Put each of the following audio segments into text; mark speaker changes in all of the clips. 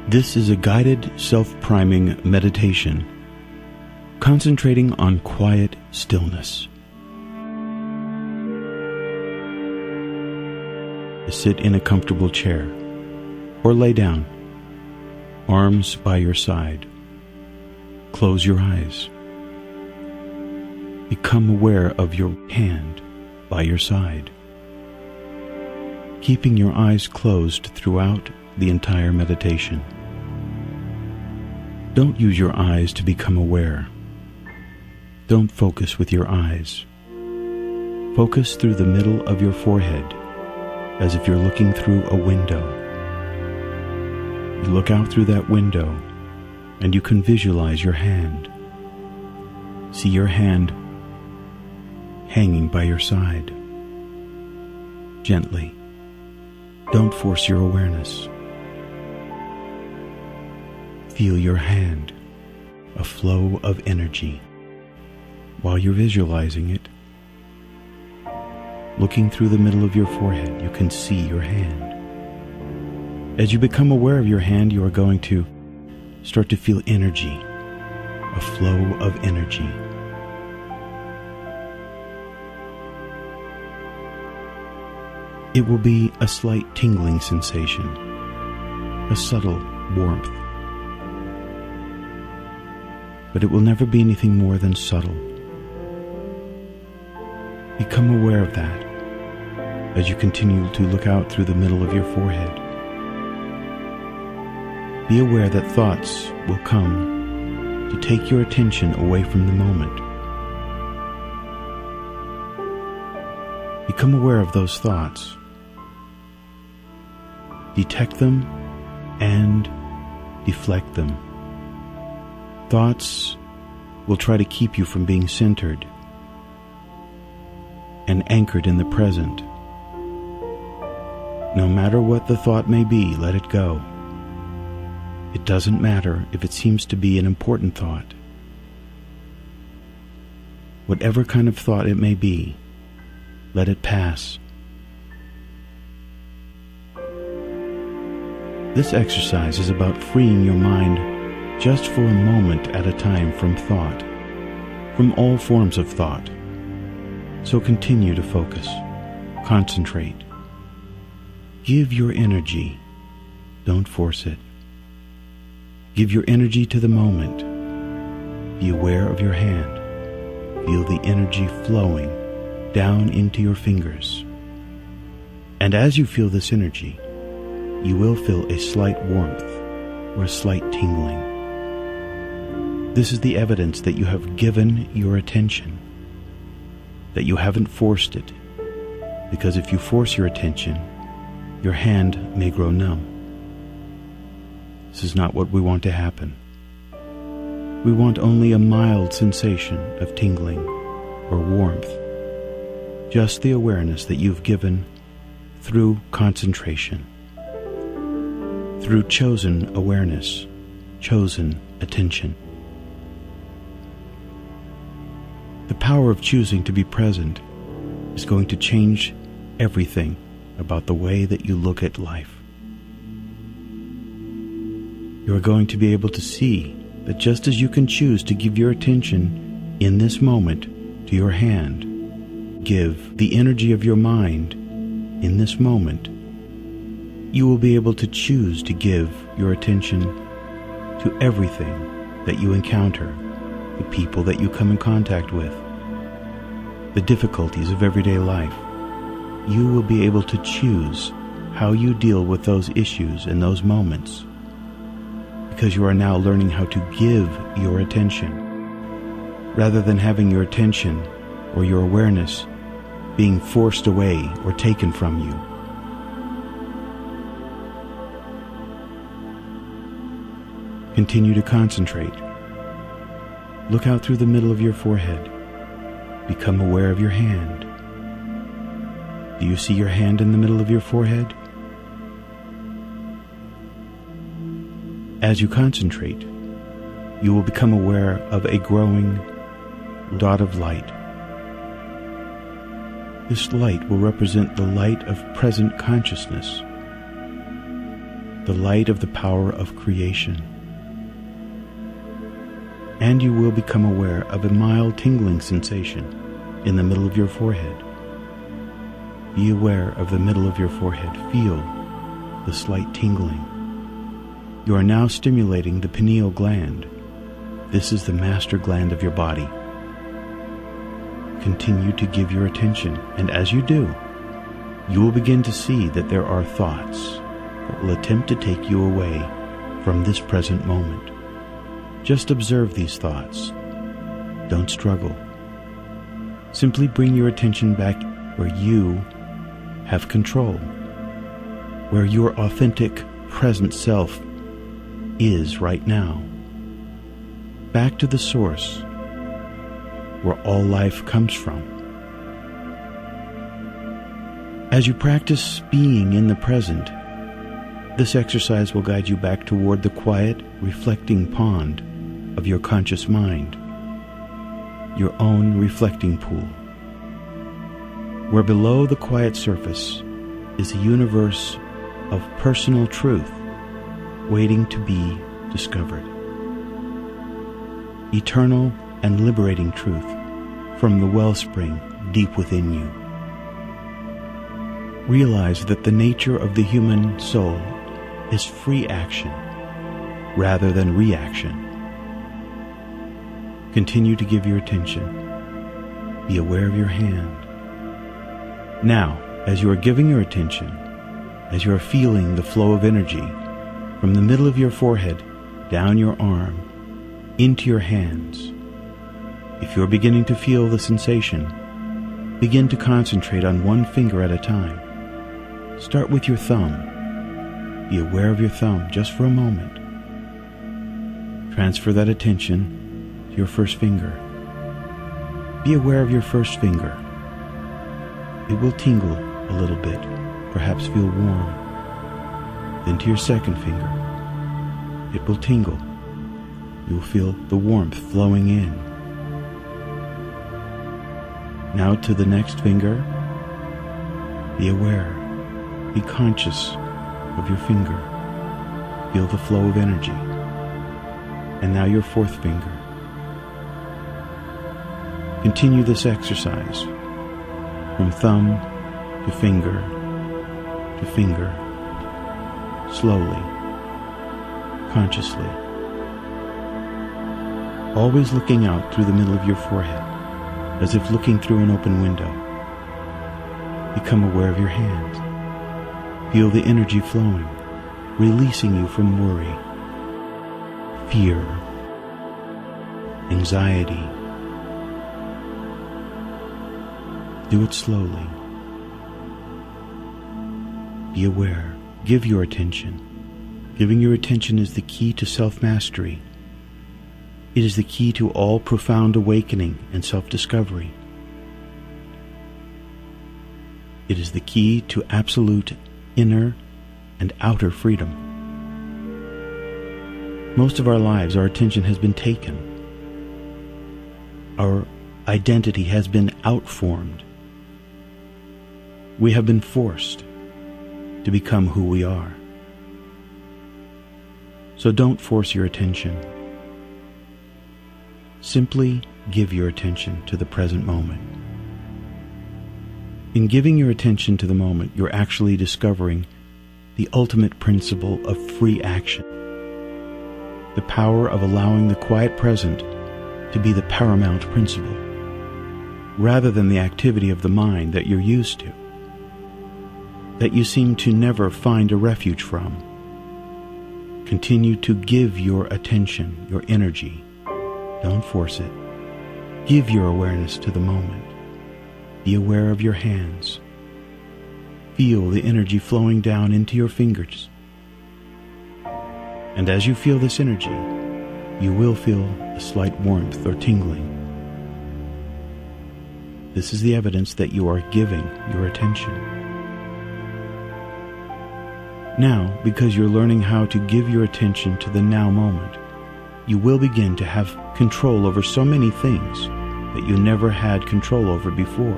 Speaker 1: This is a guided self-priming meditation, concentrating on quiet stillness. Sit in a comfortable chair or lay down, arms by your side. Close your eyes. Become aware of your hand by your side, keeping your eyes closed throughout the entire meditation. Don't use your eyes to become aware. Don't focus with your eyes. Focus through the middle of your forehead, as if you're looking through a window. You look out through that window, and you can visualize your hand. See your hand hanging by your side. Gently. Don't force your awareness. Feel your hand, a flow of energy. While you're visualizing it, looking through the middle of your forehead, you can see your hand. As you become aware of your hand, you are going to start to feel energy, a flow of energy. It will be a slight tingling sensation, a subtle warmth. But it will never be anything more than subtle. Become aware of that as you continue to look out through the middle of your forehead. Be aware that thoughts will come to take your attention away from the moment. Become aware of those thoughts. Detect them and deflect them. Thoughts will try to keep you from being centered and anchored in the present. No matter what the thought may be, let it go. It doesn't matter if it seems to be an important thought. Whatever kind of thought it may be, let it pass. This exercise is about freeing your mind just for a moment at a time from thought, from all forms of thought. So continue to focus, concentrate. Give your energy, don't force it. Give your energy to the moment. Be aware of your hand. Feel the energy flowing down into your fingers. And as you feel this energy, you will feel a slight warmth or a slight tingling. This is the evidence that you have given your attention, that you haven't forced it, because if you force your attention, your hand may grow numb. This is not what we want to happen. We want only a mild sensation of tingling or warmth, just the awareness that you've given through concentration, through chosen awareness, chosen attention. The power of choosing to be present is going to change everything about the way that you look at life. You are going to be able to see that just as you can choose to give your attention in this moment to your hand, give the energy of your mind in this moment, you will be able to choose to give your attention to everything that you encounter, the people that you come in contact with, the difficulties of everyday life. You will be able to choose how you deal with those issues and those moments, because you are now learning how to give your attention, rather than having your attention or your awareness being forced away or taken from you. Continue to concentrate. Look out through the middle of your forehead. Become aware of your hand. Do you see your hand in the middle of your forehead? As you concentrate, you will become aware of a growing dot of light. This light will represent the light of present consciousness, the light of the power of creation. And you will become aware of a mild tingling sensation in the middle of your forehead. Be aware of the middle of your forehead. Feel the slight tingling. You are now stimulating the pineal gland. This is the master gland of your body. Continue to give your attention, and as you do, you will begin to see that there are thoughts that will attempt to take you away from this present moment. Just observe these thoughts. Don't struggle. Simply bring your attention back where you have control, where your authentic present self is right now. Back to the source, where all life comes from. As you practice being in the present, this exercise will guide you back toward the quiet, reflecting pond of your conscious mind, your own reflecting pool, where below the quiet surface is a universe of personal truth waiting to be discovered. Eternal and liberating truth from the wellspring deep within you. Realize that the nature of the human soul is free action rather than reaction. Continue to give your attention. Be aware of your hand. Now, as you are giving your attention, as you are feeling the flow of energy from the middle of your forehead, down your arm, into your hands, if you are beginning to feel the sensation, begin to concentrate on one finger at a time. Start with your thumb. Be aware of your thumb just for a moment. Transfer that attention to your first finger. Be aware of your first finger. It will tingle a little bit, perhaps feel warm. Then to your second finger. It will tingle. You will feel the warmth flowing in. Now to the next finger. Be aware. Be conscious of your finger. Feel the flow of energy. And now your fourth finger. Continue this exercise from thumb to finger, slowly, consciously. Always looking out through the middle of your forehead, as if looking through an open window. Become aware of your hands. Feel the energy flowing, releasing you from worry, fear, anxiety. Do it slowly. Be aware. Give your attention. Giving your attention is the key to self-mastery. It is the key to all profound awakening and self-discovery. It is the key to absolute inner and outer freedom. Most of our lives, our attention has been taken. Our identity has been outformed. We have been forced to become who we are. So don't force your attention. Simply give your attention to the present moment. In giving your attention to the moment, you're actually discovering the ultimate principle of free action. The power of allowing the quiet present to be the paramount principle, rather than the activity of the mind that you're used to, that you seem to never find a refuge from. Continue to give your attention, your energy. Don't force it. Give your awareness to the moment. Be aware of your hands. Feel the energy flowing down into your fingers. And as you feel this energy, you will feel a slight warmth or tingling. This is the evidence that you are giving your attention. Now, because you're learning how to give your attention to the now moment, you will begin to have control over so many things that you never had control over before.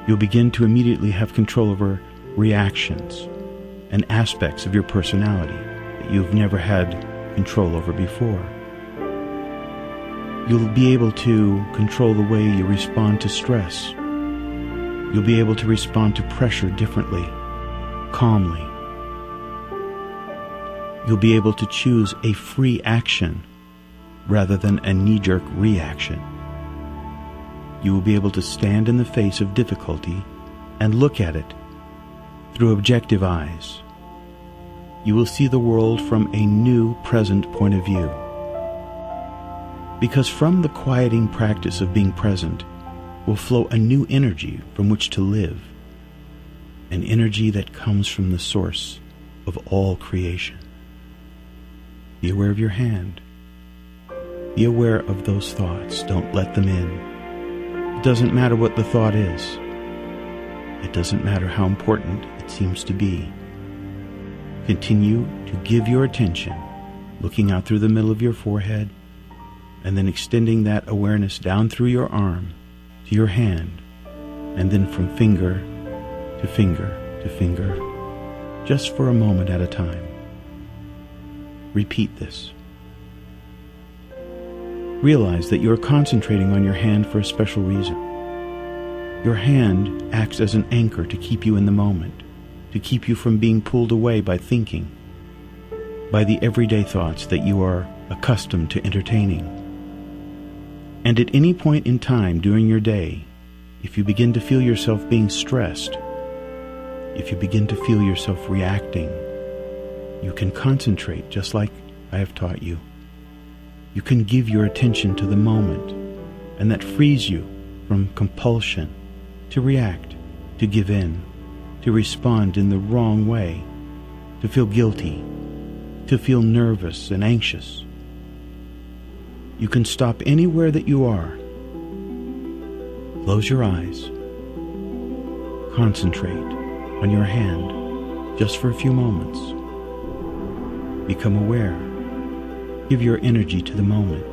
Speaker 1: You'll begin to immediately have control over reactions and aspects of your personality that you've never had control over before. You'll be able to control the way you respond to stress. You'll be able to respond to pressure differently, calmly. You'll be able to choose a free action rather than a knee-jerk reaction. You will be able to stand in the face of difficulty and look at it through objective eyes. You will see the world from a new present point of view. Because from the quieting practice of being present will flow a new energy from which to live, an energy that comes from the source of all creation. Be aware of your hand. Be aware of those thoughts. Don't let them in. It doesn't matter what the thought is. It doesn't matter how important it seems to be. Continue to give your attention, looking out through the middle of your forehead, and then extending that awareness down through your arm to your hand, and then from finger to finger to finger, just for a moment at a time. Repeat this. Realize that you are concentrating on your hand for a special reason. Your hand acts as an anchor to keep you in the moment, to keep you from being pulled away by thinking, by the everyday thoughts that you are accustomed to entertaining. And at any point in time during your day, if you begin to feel yourself being stressed, if you begin to feel yourself reacting, you can concentrate just like I have taught you. You can give your attention to the moment, and that frees you from compulsion to react, to give in, to respond in the wrong way, to feel guilty, to feel nervous and anxious. You can stop anywhere that you are. Close your eyes. Concentrate on your hand just for a few moments. Become aware. Give your energy to the moment.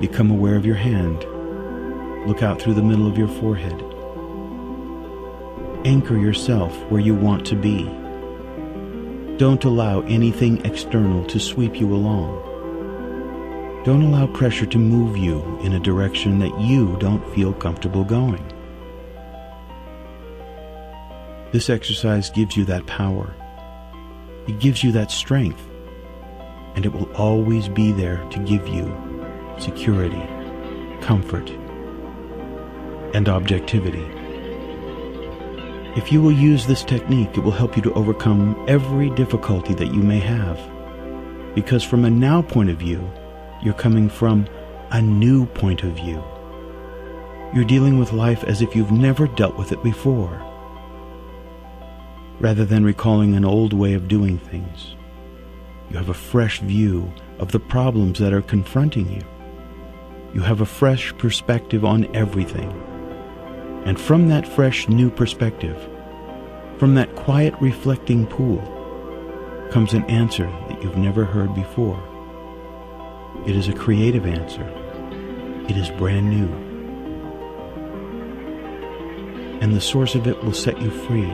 Speaker 1: Become aware of your hand. Look out through the middle of your forehead. Anchor yourself where you want to be. Don't allow anything external to sweep you along. Don't allow pressure to move you in a direction that you don't feel comfortable going. This exercise gives you that power. It gives you that strength, and it will always be there to give you security, comfort, and objectivity. If you will use this technique, it will help you to overcome every difficulty that you may have, because from a now point of view, you're coming from a new point of view. You're dealing with life as if you've never dealt with it before, rather than recalling an old way of doing things. You have a fresh view of the problems that are confronting you. You have a fresh perspective on everything. And from that fresh new perspective, from that quiet reflecting pool, comes an answer that you've never heard before. It is a creative answer. It is brand new. And the source of it will set you free,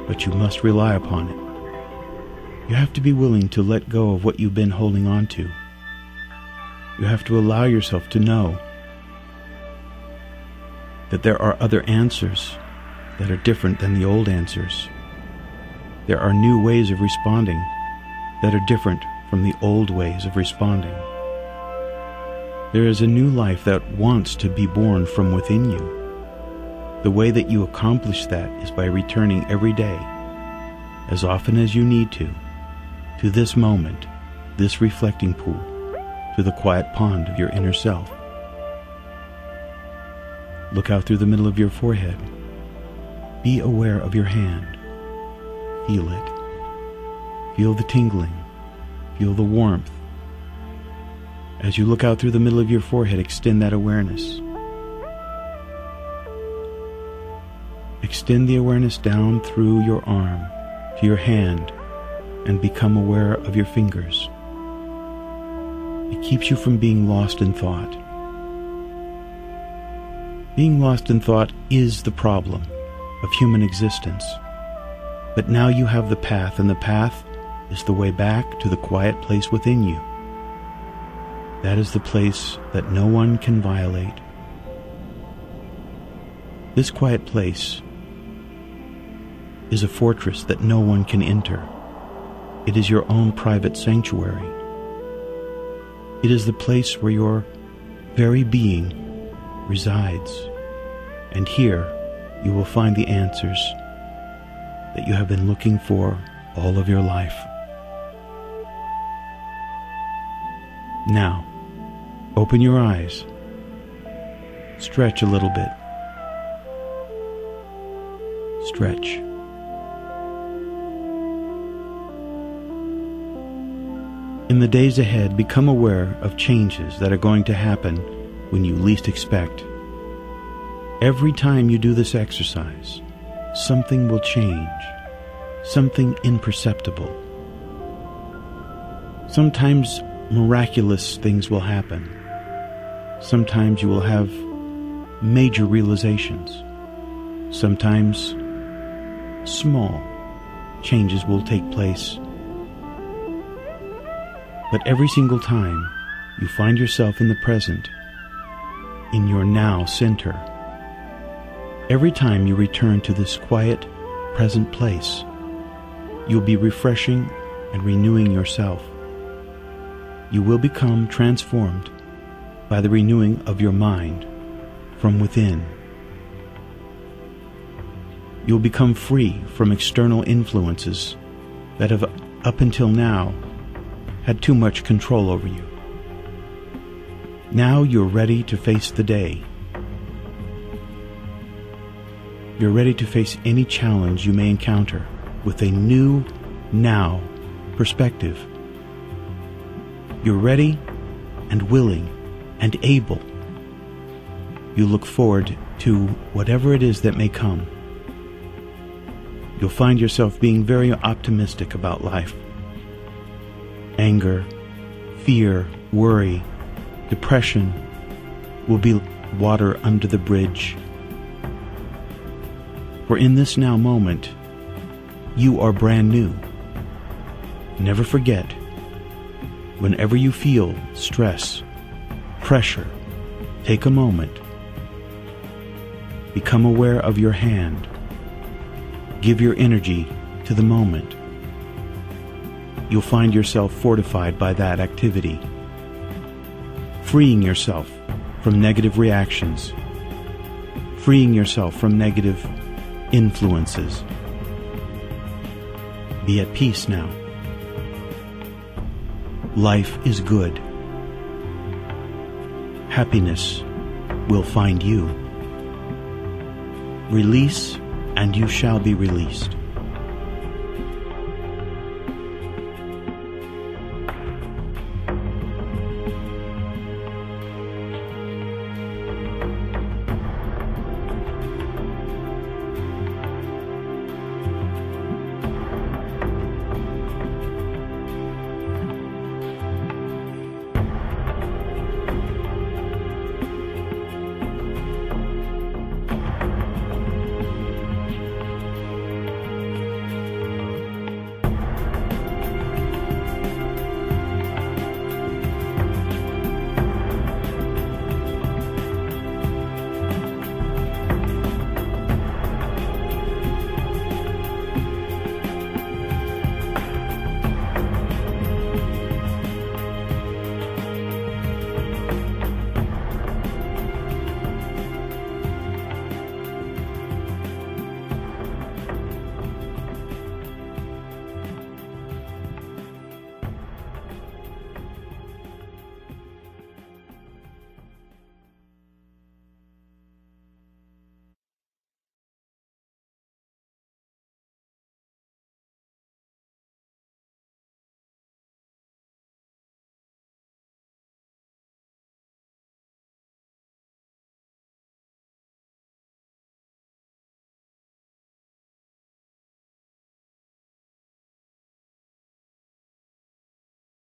Speaker 1: but you must rely upon it. You have to be willing to let go of what you've been holding on to. You have to allow yourself to know that there are other answers that are different than the old answers. There are new ways of responding that are different from the old ways of responding. There is a new life that wants to be born from within you. The way that you accomplish that is by returning every day, as often as you need to this moment, this reflecting pool, to the quiet pond of your inner self. Look out through the middle of your forehead. Be aware of your hand. Feel it. Feel the tingling. Feel the warmth. As you look out through the middle of your forehead, extend that awareness. Extend the awareness down through your arm to your hand and become aware of your fingers. It keeps you from being lost in thought. Being lost in thought is the problem of human existence. But now you have the path, and the path is the way back to the quiet place within you. That is the place that no one can violate. This quiet place is a fortress that no one can enter. It is your own private sanctuary. It is the place where your very being resides. And here you will find the answers that you have been looking for all of your life. Now, open your eyes. Stretch a little bit. Stretch. In the days ahead, become aware of changes that are going to happen when you least expect. Every time you do this exercise, something will change, something imperceptible. Sometimes miraculous things will happen. Sometimes you will have major realizations. Sometimes small changes will take place. But every single time you find yourself in the present, in your now center, every time you return to this quiet, present place, you'll be refreshing and renewing yourself. You will become transformed by the renewing of your mind from within. You'll become free from external influences that have, up until now, had too much control over you. Now you're ready to face the day. You're ready to face any challenge you may encounter with a new, now perspective. You're ready and willing and able. You look forward to whatever it is that may come. You'll find yourself being very optimistic about life. Anger, fear, worry, depression will be water under the bridge. For in this now moment, you are brand new. Never forget, whenever you feel stress, pressure, take a moment. Become aware of your hand. Give your energy to the moment. You'll find yourself fortified by that activity, freeing yourself from negative reactions, freeing yourself from negative influences. Be at peace now. Life is good. Happiness will find you. Release, and you shall be released.